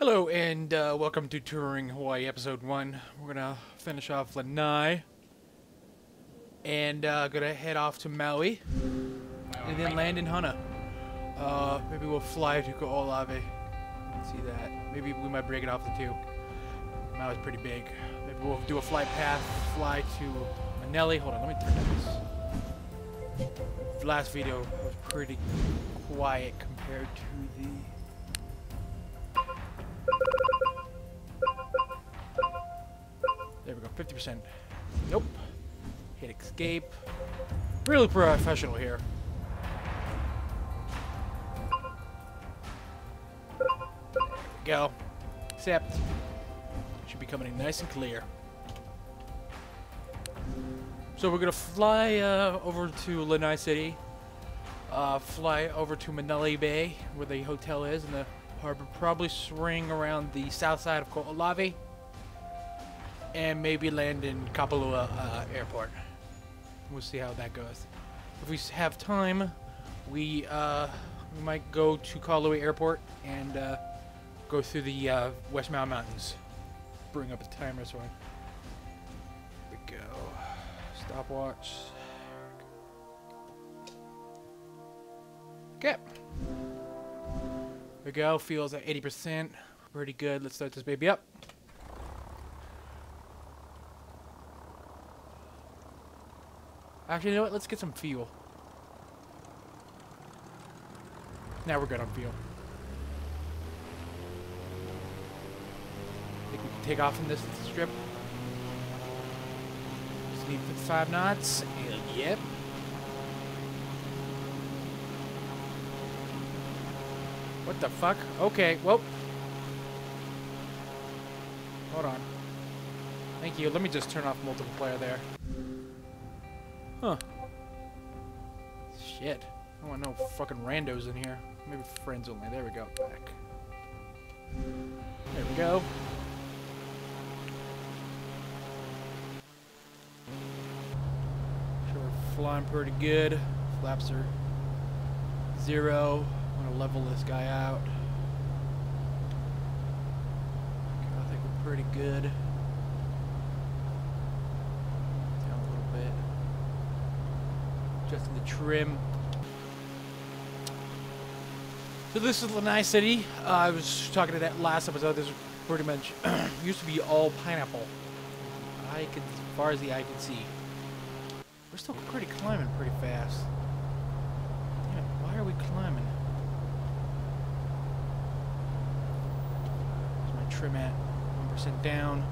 Hello and welcome to Touring Hawaii Episode 1. We're gonna finish off Lanai and gonna head off to Maui and then land in Hana. Maybe we'll fly to Ko'olawe. See that. Maybe we might break it off the two. Maui's pretty big. Maybe we'll do a flight path, fly to Manele. Hold on, let me turn down this. Last video was pretty quiet compared to the... There we go, 50%. Nope. Hit escape. Really professional here. There we go. Accept. Should be coming in nice and clear. So we're gonna fly over to Lanai City. Fly over to Manele Bay, where the hotel is, and the harbor. Probably swing around the south side of Ko'olawe. And maybe land in Kapalua Airport. We'll see how that goes. If we have time, we might go to Kahului Airport and go through the West Maui Mountains. Bring up a timer so here we go. Stopwatch. Okay. Here we go. Feels at 80%. Pretty good. Let's start this baby up. Actually, you know what? Let's get some fuel. Now we're good on fuel. Think we can take off in this strip? Just need 55 knots. Yep. What the fuck? Okay, well. Hold on. Thank you. Let me just turn off multiplayer there. Huh. Shit. I don't want no fucking randos in here. Maybe friends only. There we go. Back. There we go. Sure, we're flying pretty good. Flaps are 0. I'm gonna level this guy out. Okay, I think we're pretty good. Adjusting the trim. So this is Lanai City. I was talking to that last episode. This was pretty much used to be all pineapple. As far as the eye can see. We're still climbing pretty fast. Yeah, why are we climbing? Where's my trim at? 1% down.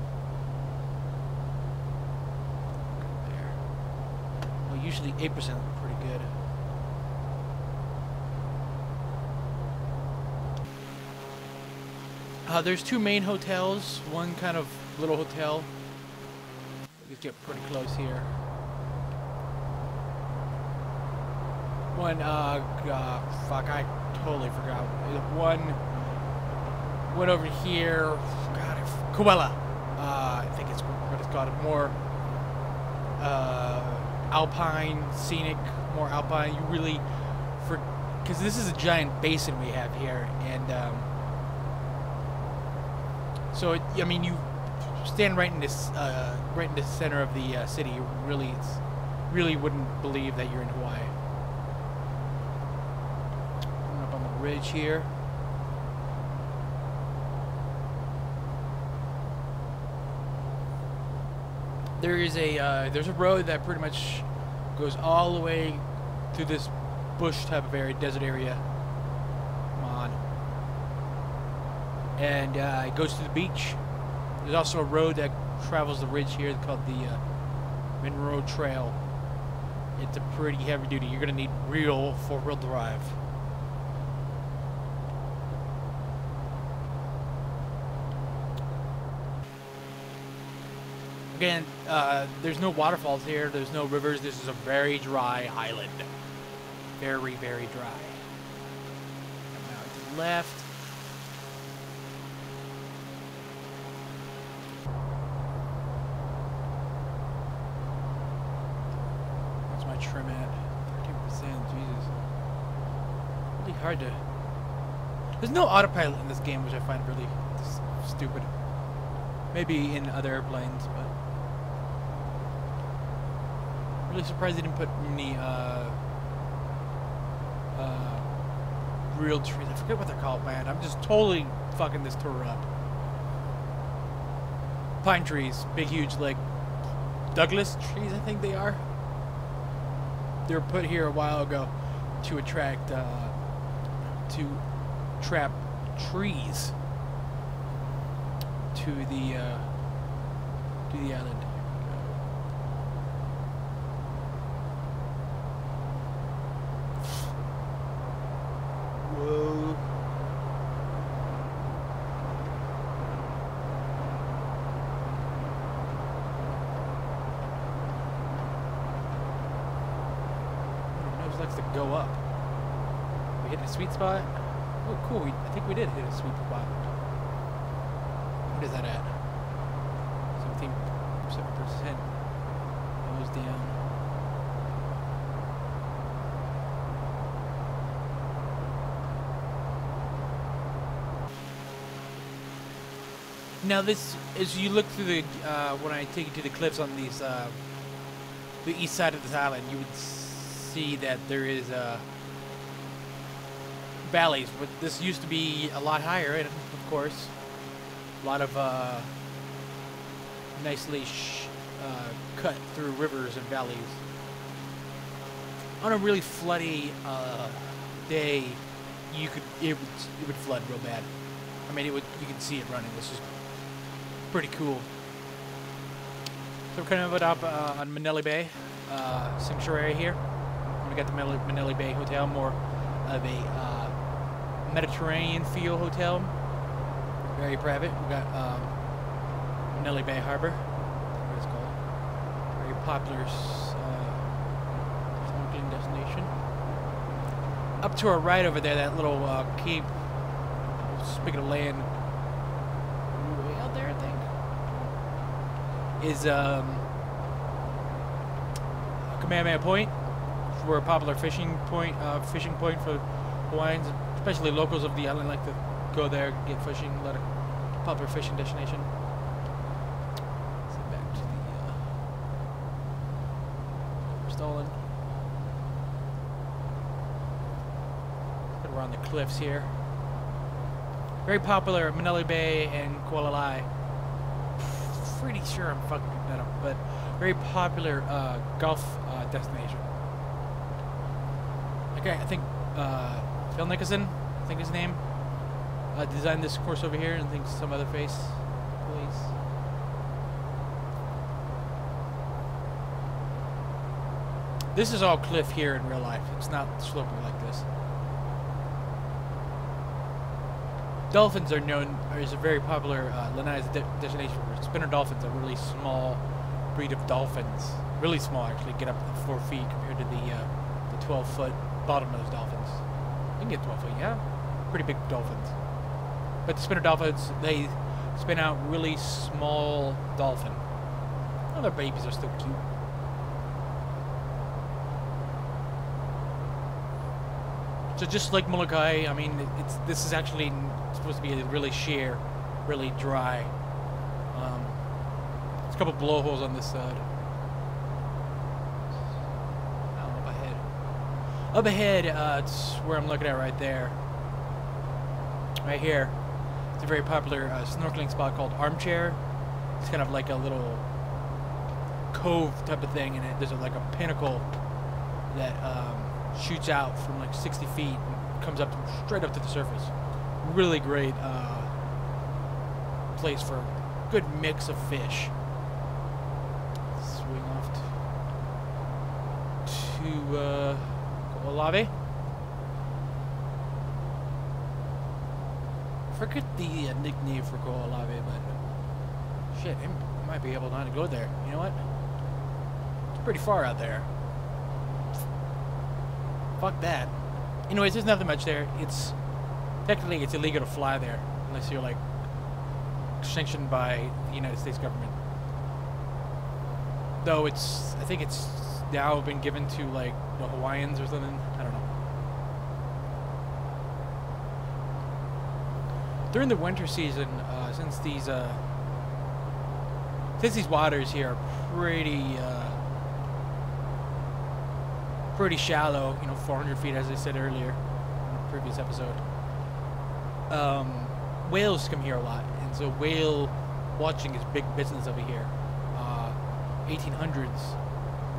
Usually 8% would be pretty good. There's two main hotels, one kind of little hotel. Let's get pretty close here. One, fuck, I totally forgot. One over here, God, Kuela. I think it's what it's called. More, alpine, scenic, more alpine. You really, because this is a giant basin we have here, and so I mean, you stand right in this, right in the center of the city. You really wouldn't believe that you're in Hawaii. Coming up on the ridge here. There's a road that pretty much goes all the way through this bush type of area, desert area. Come on. And it goes to the beach. There's also a road that travels the ridge here called the Monroe Trail. It's a pretty heavy duty. You're gonna need real four-wheel drive. Again, there's no waterfalls here. There's no rivers. This is a very dry island. Very, very dry. Now to the left. What's my trim at? 13%. Jesus. Really hard to There's no autopilot in this game, which I find really stupid. Maybe in other airplanes, but really surprised they didn't put any real trees. I forget what they're called, man. I'm just totally fucking this tour up. Pine trees, big, huge, like Douglas trees, I think they are. They were put here a while ago to attract, to trap trees to the island. Whoa. Nose likes to go up. We hit a sweet spot. Oh, cool. I think we did hit a sweet spot. What is that at? 17%. Nose down. Now this, as you look through the, when I take you to the cliffs on these, the east side of this island, you would see that there is, valleys, but this used to be a lot higher, and of course, a lot of, nicely cut through rivers and valleys. On a really floody, day, it would flood real bad. I mean, you could see it running. This is pretty cool. So we're kind of up on Manili Bay, sanctuary here. We got the Manili Bay Hotel, more of a Mediterranean feel hotel. Very private. We got Manili Bay Harbor. What it's called. Very popular snorkeling destination. Up to our right over there, that little cape. Speaking of land, way out there, I think, is Kamehameha Point. We're a popular fishing point for Hawaiians, especially locals of the island like to go there, get fishing. A lot of popular fishing destination. So back to the we're stalling. We're on the cliffs here. Very popular Manili Bay and Kuala. Pretty sure I'm fucking that up, but very popular golf destination. Okay, I think Phil Nicholson, I think his name, designed this course over here, and I think some other face, please. This is all cliff here in real life. It's not sloping like this. Dolphins are known as a very popular Lanai destination for spinner dolphins, a really small breed of dolphins. Really small, actually, get up to 4 feet compared to the 12-foot bottlenose dolphins. You can get 12 feet, yeah. Pretty big dolphins. But the spinner dolphins, they spin out really small dolphin. Oh, their babies are still cute. So just like Molokai, I mean, this is actually supposed to be really sheer, really dry. There's a couple blowholes on this side. Oh, up ahead. Up ahead, it's where I'm looking at right there. Right here. It's a very popular snorkeling spot called Armchair. It's kind of like a little cove type of thing, and there's like a pinnacle that shoots out from like 60 feet and comes up straight up to the surface. Really great place for a good mix of fish. Swing off to Olave. Forget the nickname for Ko'olave, but shit, I might be able to go there. You know what? It's pretty far out there. Fuck that. Anyways, there's nothing much there. Technically it's illegal to fly there unless you're like sanctioned by the United States government. Though I think it's now been given to like the Hawaiians or something. I don't know. during the winter season, since these waters here are pretty shallow, 400 feet, as I said earlier in the previous episode. Whales come here a lot, and so whale watching is big business over here. 1800s,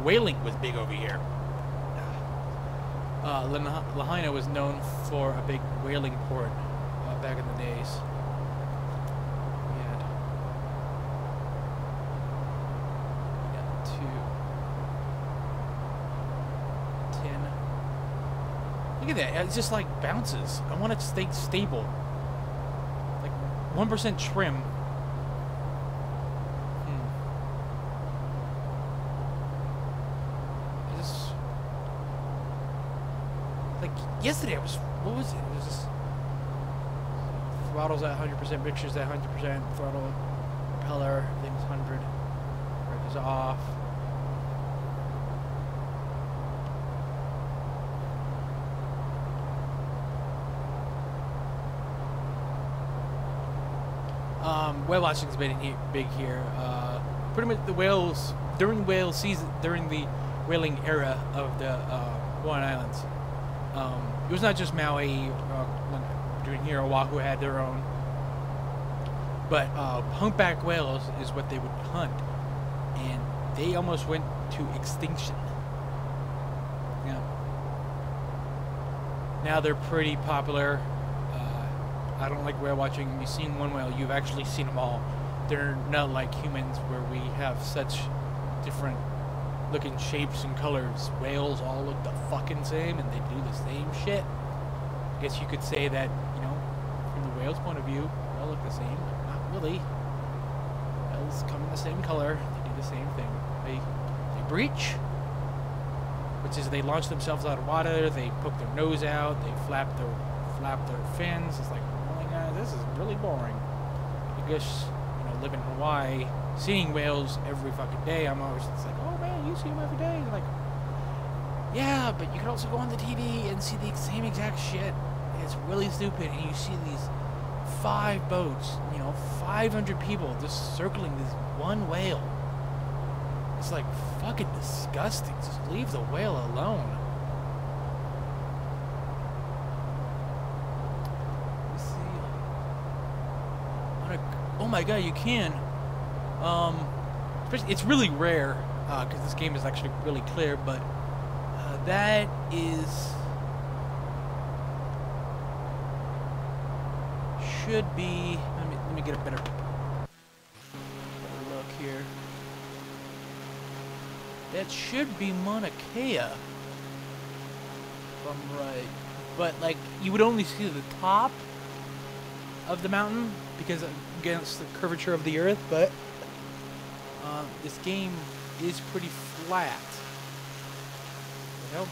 whaling was big over here. Lanai Lahaina was known for a big whaling port back in the days. We got 2, 10. Look at that! It's just like bounces. I want it to stay stable. Like 1% trim. Yesterday it was, what was it? It was just throttles at 100%, mixtures at 100%, throttle, propeller, everything's 100, brake is off. Whale watching's been big here. Pretty much the whales, during whale season, during the whaling era of the Hawaiian Islands. It was not just Maui, during here, Oahu had their own. But humpback whales is what they would hunt. And they almost went to extinction. Yeah. Now they're pretty popular. I don't like whale watching. You've seen one whale, you've actually seen them all. They're not like humans where we have such different looking shapes and colors. Whales all look the fucking same and they do the same shit. I guess you could say that, from the whale's point of view, they all look the same, but not really. Whales come in the same color, they do the same thing. They breach, which is they launch themselves out of water, they poke their nose out, they flap their fins. It's like, oh my god, this is really boring. I guess, live in Hawaii, seeing whales every fucking day, I'm always just like, oh man, you see them every day. They're like, yeah, but you can also go on the TV and see the same exact shit. It's really stupid, and you see these 5 boats, 500 people just circling this one whale. It's like fucking disgusting. Just leave the whale alone. Let's see. Oh my god, you can. It's really rare because this game is actually really clear, but that should be. Let me get a better look here. That should be Mauna Kea, if I'm right. But like, you would only see the top of the mountain because against the curvature of the earth, but this game is pretty flat. What the hell?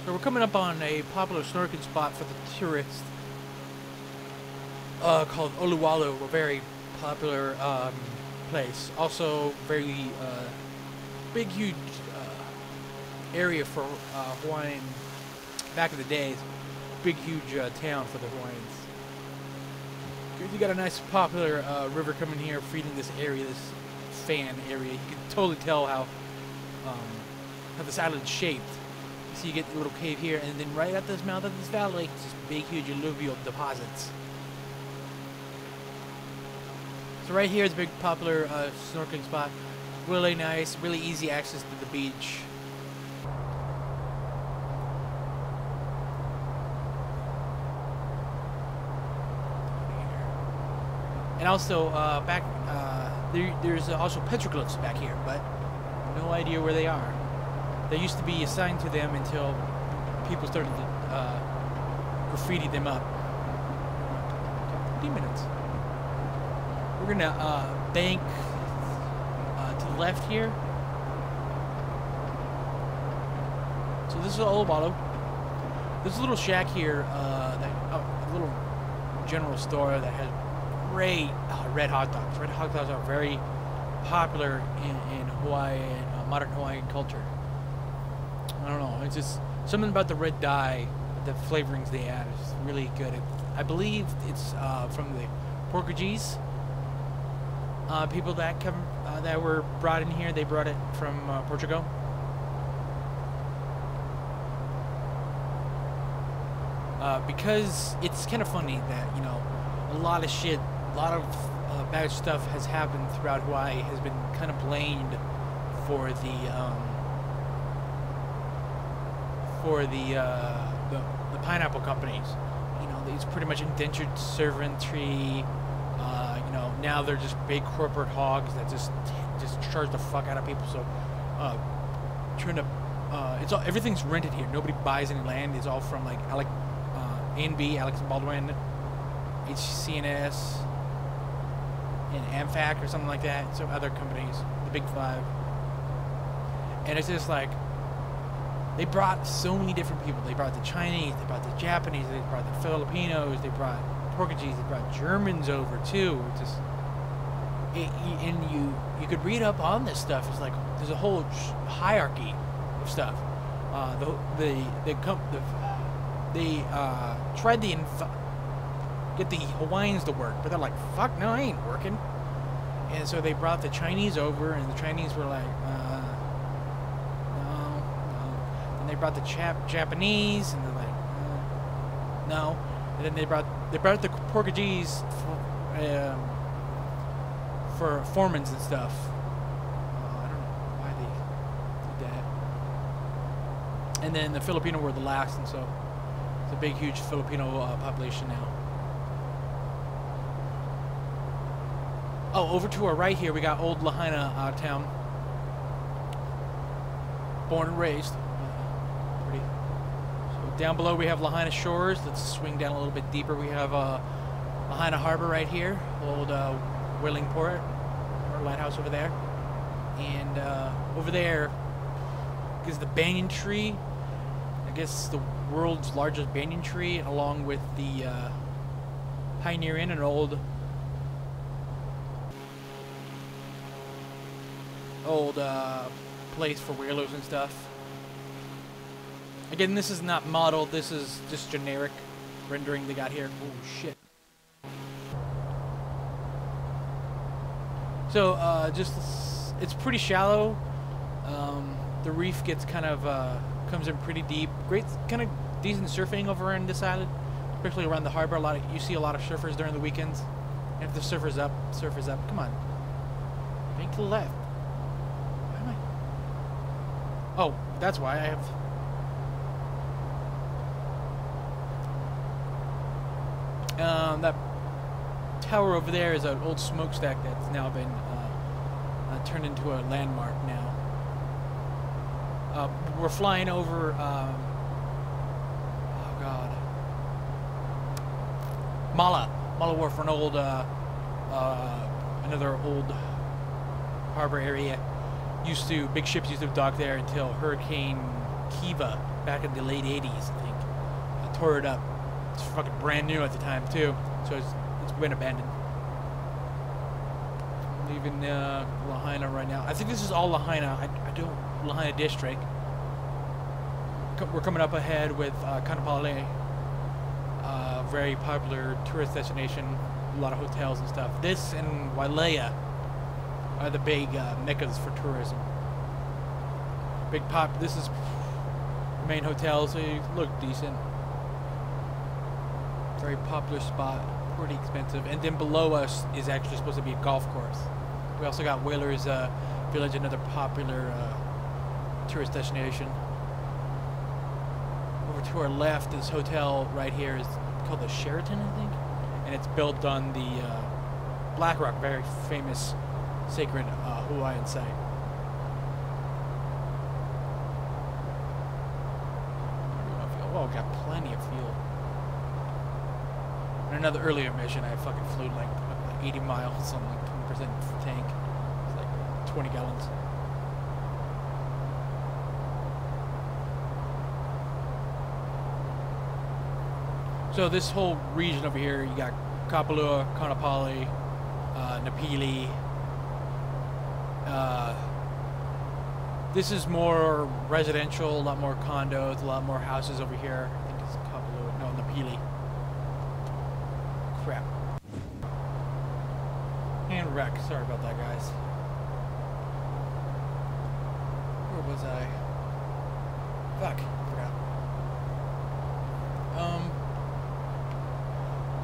So we're coming up on a popular snorkeling spot for the tourists called Oluwalu, a very popular place. Also very big, huge area for Hawaiian back in the days. Big, huge town for the Hawaiians. You got a nice popular river coming here, feeding this area, this fan area. You can totally tell how this island's shaped. So you get the little cave here, and then right at this mouth of this valley, just big, huge alluvial deposits. So right here is a big, popular snorkeling spot. Really nice, really easy access to the beach. And also, there's also petroglyphs back here, but no idea where they are. They used to be assigned to them until people started to graffiti them up. 15 minutes. We're gonna bank to the left here. So this is Oluwalu. There's a little shack here, a little general store that has great red hot dogs. Red hot dogs are very popular in Hawaii and modern Hawaiian culture. I don't know. It's just something about the red dye, the flavorings they add is really good. I believe it's from the Portuguese people that come that were brought in here. They brought it from Portugal. Because it's kind of funny that, you know, a lot of shit, a lot of bad stuff has happened throughout Hawaii, has been kind of blamed for the pineapple companies. You know, it's pretty much indentured servantry. You know, now they're just big corporate hogs that just charge the fuck out of people. So, trying to, everything's rented here. Nobody buys any land. It's all from like A&B, Alex and Baldwin, HCNS, and AmFac or something like that. So other companies, the Big Five. And it's just like, they brought so many different people. They brought the Chinese, they brought the Japanese, they brought the Filipinos, they brought Portuguese, they brought Germans over too. Just, and you could read up on this stuff. It's like there's a whole hierarchy of stuff. They tried to get the Hawaiians to work, but they're like, fuck no, I ain't working. And so they brought the Chinese over, and the Chinese were like, no. And they brought the Japanese, and they're like, no. And then they brought the Portuguese for foremans and stuff. I don't know why they did that. And then the Filipino were the last, and so it's a big, huge Filipino population now. Oh, over to our right here, we got Old Lahaina town. Born and raised. Pretty. So down below we have Lahaina Shores. Let's swing down a little bit deeper. We have Lahaina Harbor right here. Old whaling port. Or lighthouse over there. And over there is the banyan tree. I guess the world's largest banyan tree, along with the Pioneer Inn, an old place for whalers and stuff. Again, this is not modeled, this is just generic rendering they got here. Oh shit. So it's pretty shallow. The reef gets kind of comes in pretty deep. Great, kind of decent surfing over on this island, especially around the harbor. You see a lot of surfers during the weekends. And if the surfers up. Come on, bank to the left. Why am I? Oh, that's why I have. That tower over there is an old smokestack that's now been turned into a landmark now. We're flying over, oh god, Mala Wharf, an old, another old harbor area. Big ships used to dock there until Hurricane Kiva back in the late 80s, I think. Tore it up. It's fucking brand new at the time too, so it's been abandoned. I'm leaving Lahaina right now. I think this is all Lahaina. Lahaina district. We're coming up ahead with Kanapale, very popular tourist destination, a lot of hotels and stuff. This and Wailea are the big meccas for tourism. This is the main hotel, so you look decent. Very popular spot, pretty expensive. And then below us is actually supposed to be a golf course. We also got Whalers Village, another popular tourist destination. Over to our left, this hotel right here is called the Sheraton, I think, and it's built on the Black Rock, very famous sacred Hawaiian site. Oh, got plenty of fuel. On another earlier mission, I fucking flew like 80 miles on like 20% tank. It's like 20 gallons. So this whole region over here, you got Kapalua, Kaanapali, This is more residential, a lot more condos, a lot more houses over here. I think it's Kahului, no, Napili. Crap. And wreck. Sorry about that, guys. Where was I? Fuck, I forgot.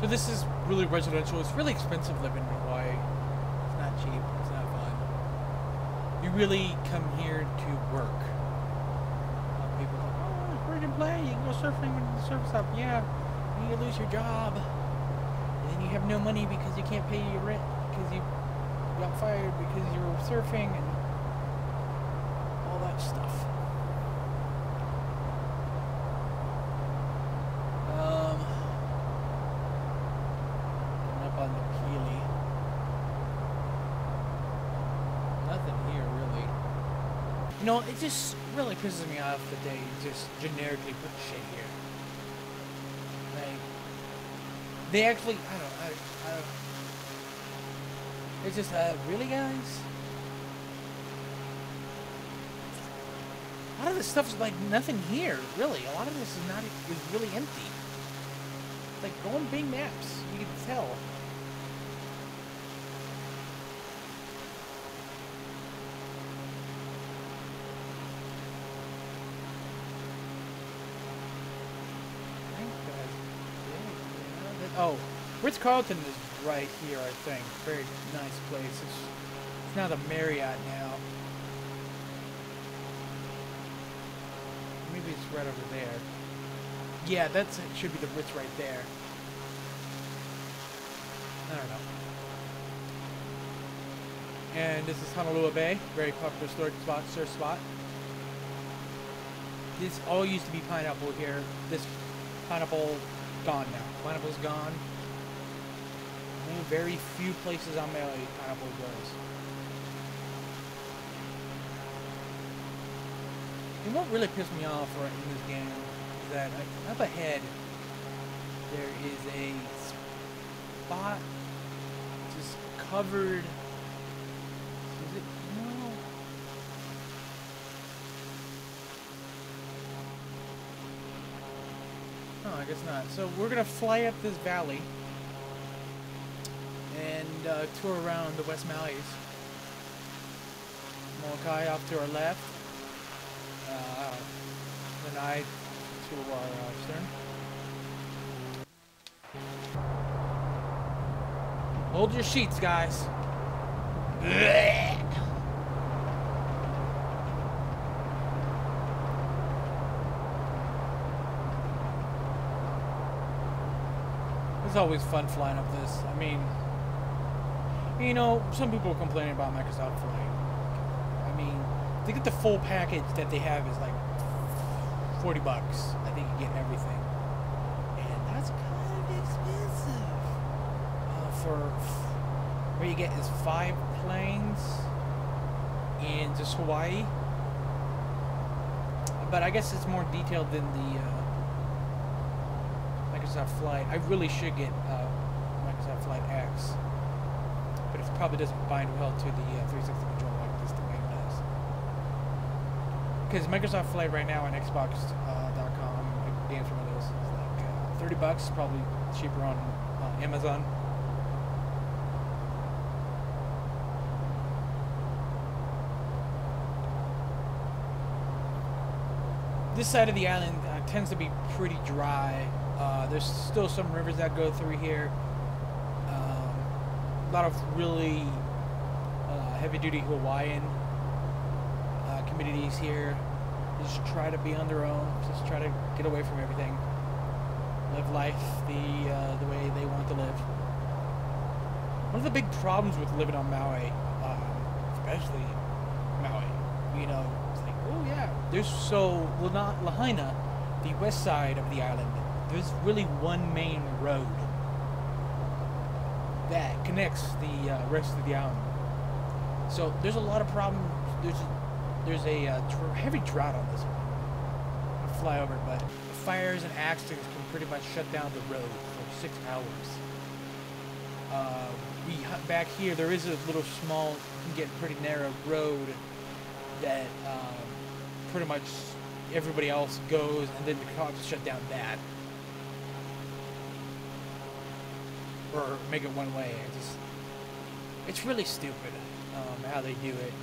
So this is really residential. It's really expensive living in Hawaii. It's not cheap. It's not fun. You really come here to work. People are like, oh, it's free to play. You can go surfing when the surf's up. Yeah, and you lose your job. And then you have no money because you can't pay your rent because you got fired because you were surfing and all that stuff. Up on the Keely. Nothing here really. You know, it just really pisses me off that they just generically put shit here. Like, they actually, I don't. It's just, really, guys? A lot of this stuff's like nothing here, really. A lot of this is really empty. Like, go on Bing Maps, you can tell. Oh, Ritz-Carlton is right here, I think. Very nice place. It's now the Marriott now. Maybe it's right over there. Yeah, it should be the Ritz right there. I don't know. And this is Honolulu Bay, very popular surf spot. This all used to be pineapple here. This pineapple gone now. Pineapple's gone. Only very few places on Maui pineapple grows. And what really pissed me off right in this game is that up ahead there is a spot just covered. Is it? No. Oh, I guess not. So we're gonna fly up this valley and tour around the West Maui's. Molokai off to our left. Lanai to our stern. Hold your sheets, guys. It's always fun flying up this. I mean, you know, some people are complaining about Microsoft Flight. I mean, to get the full package that they have is like $40. I think you get everything, and that's kind of expensive. For what you get is 5 planes in just Hawaii, but I guess it's more detailed than the Microsoft Flight. I really should get Microsoft Flight X, but it probably doesn't bind well to the 360 controller like this the way it does. Because Microsoft Flight right now on Xbox.com, games from those is like $30, probably cheaper on Amazon. This side of the island tends to be pretty dry. There's still some rivers that go through here. A lot of really heavy-duty Hawaiian communities here. They just try to be on their own. Just try to get away from everything. Live life the way they want to live. One of the big problems with living on Maui, especially Maui, you know, it's like, oh yeah, there's so Lahaina, the west side of the island. There's really one main road that connects the rest of the island. So there's a lot of problems. There's a heavy drought on this one. I'll fly over it, but fires and accidents can pretty much shut down the road for 6 hours. Back here, there is a little small, can get pretty narrow road that pretty much everybody else goes, and then the cops shut down that. Or make it one way. It's really stupid how they do it.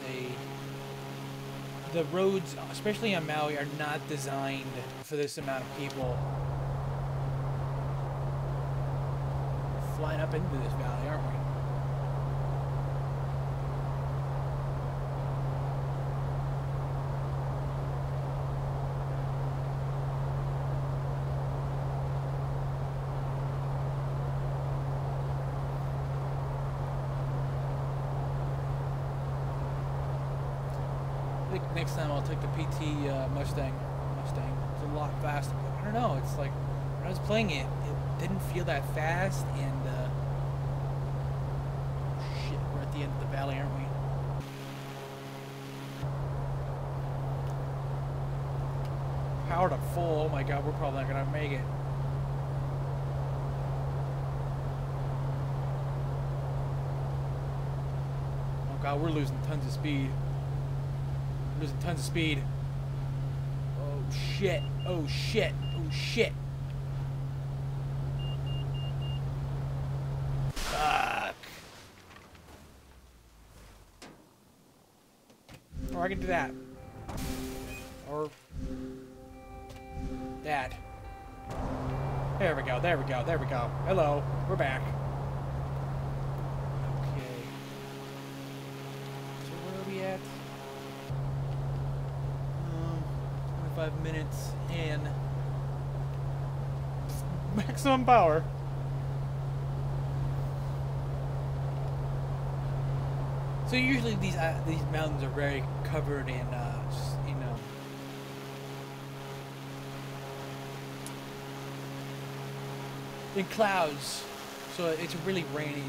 The roads, especially on Maui, are not designed for this amount of people. We're flying up into this valley, aren't we? I think next time I'll take the PT Mustang. It's a lot faster. But I don't know. It's like when I was playing it, it didn't feel that fast. And shit, we're at the end of the valley, aren't we? Power to full. Oh my god, we're probably not gonna make it. Oh god, we're losing tons of speed. Losing tons of speed. Oh shit. Oh shit. Oh shit. Fuck. Or I can do that. Or that. There we go. There we go. There we go. Hello. We're back. Okay. So where are we at? 5 minutes and maximum power. So usually these mountains are very covered in you know, in clouds. So it's really rainy.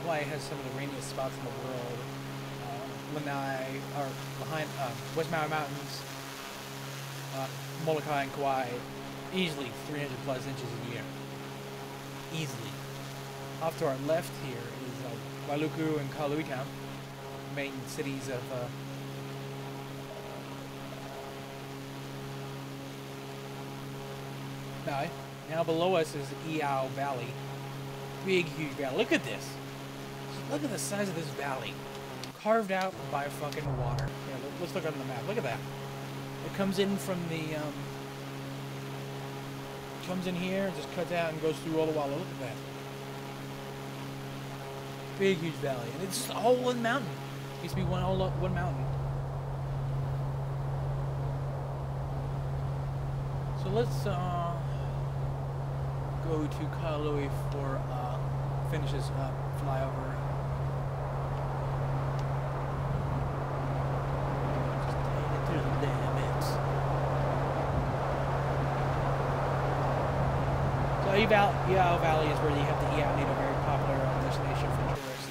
Hawaii has some of the rainiest spots in the world. Lanai or behind West Maui Mountains. Molokai and Kauai, easily 300 plus inches a year. Easily. Off to our left here is Wailuku and Kahului town, main cities of Maui. Now below us is Iao Valley. Big, huge valley. Look at this. Look at the size of this valley. Carved out by fucking water. Yeah, let's look on the map. Look at that. It comes in from the, comes in here, just cuts out and goes through all the Walla. Look at that. Big, huge valley. And it's just all one mountain. It used to be one mountain. So let's, go to Kahului for, finish this flyover. Just take it through the damn. So Iao Valley is where you have the Iao Nido, very popular destination for tourists.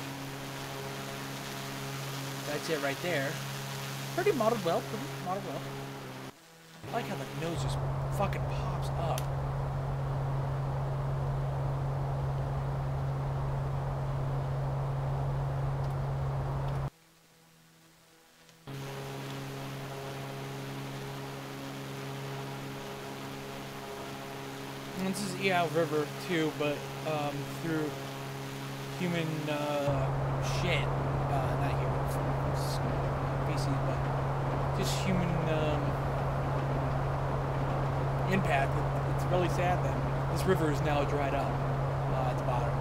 That's it right there. Pretty modeled well. I like how the nose just fucking pops up. This is Iao River too, but through human shit, not human species, but just human impact. It's really sad that this river is now dried up at the bottom.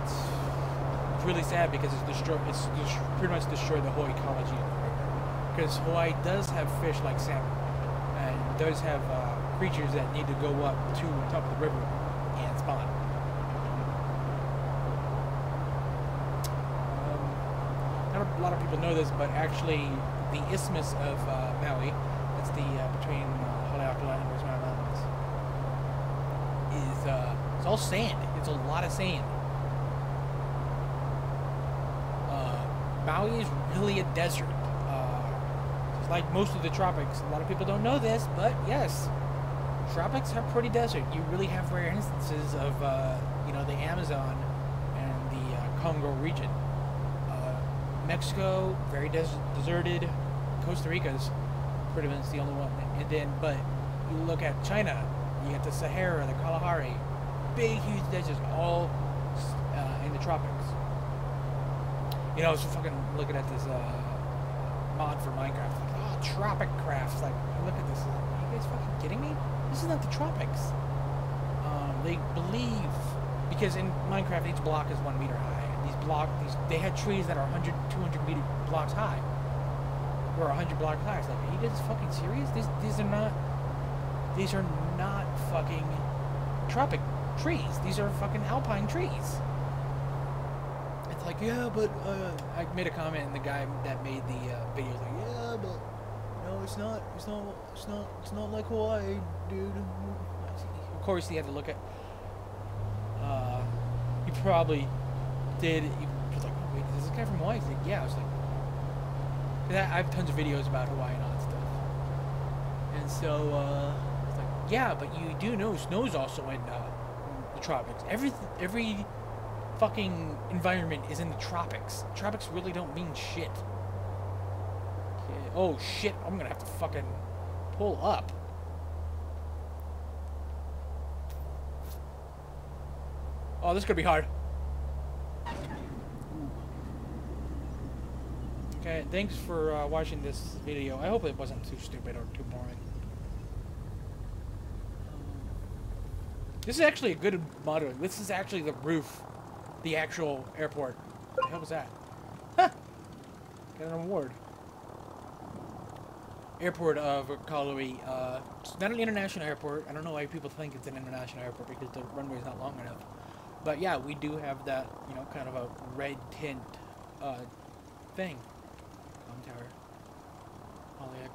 It's really sad because it's pretty much destroyed the whole ecology of the river. Because Hawaii does have fish like salmon, and does have creatures that need to go up to the top of the river and spawn. Not a lot of people know this, but actually the isthmus of Maui, that's the between Haleakala and West Maui Mountains, is it's all sand. It's a lot of sand. Maui is really a desert. It's like most of the tropics. A lot of people don't know this, but yes. Tropics are pretty desert. You really have rare instances of, you know, the Amazon and the Congo region. Mexico, very deserted. Costa Rica's pretty much the only one. And then, but you look at China, you get the Sahara, the Kalahari, big, huge deserts, all in the tropics. You know, I was fucking looking at this mod for Minecraft. Like, oh, tropic crafts. Like, look at this. Like, are you guys fucking kidding me? This is not the tropics. They believe, because in Minecraft each block is 1 meter high. And they had trees that are 100, 200 meter blocks high, or 100 blocks high. It's like, are you guys fucking serious? These are not fucking tropic trees. These are fucking alpine trees. It's like, yeah, but I made a comment, and the guy that made the video was like, yeah, but no, it's not like Hawaii, dude. Of course, he had to look at. He probably did. He was like, oh, wait, is this guy from Hawaii? He's like, yeah. I was like, 'cause I have tons of videos about Hawaii and all that stuff. And so, it's like, yeah, but you do know snow's also in the tropics. Every fucking environment is in the tropics. Tropics really don't mean shit. Okay. Oh shit! I'm gonna have to fucking pull up. Oh, this could be hard. Okay, thanks for watching this video. I hope it wasn't too stupid or too boring. This is actually a good model. This is actually the roof, the actual airport. What the hell was that? Huh! Got an award. Airport of Kahului. It's not an international airport. I don't know why people think it's an international airport, because the runway is not long enough. But yeah, we do have that, you know, kind of a red tint thing. Tower.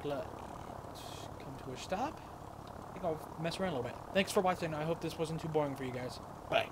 Come to a stop. I think I'll mess around a little bit. Thanks for watching. I hope this wasn't too boring for you guys. Bye.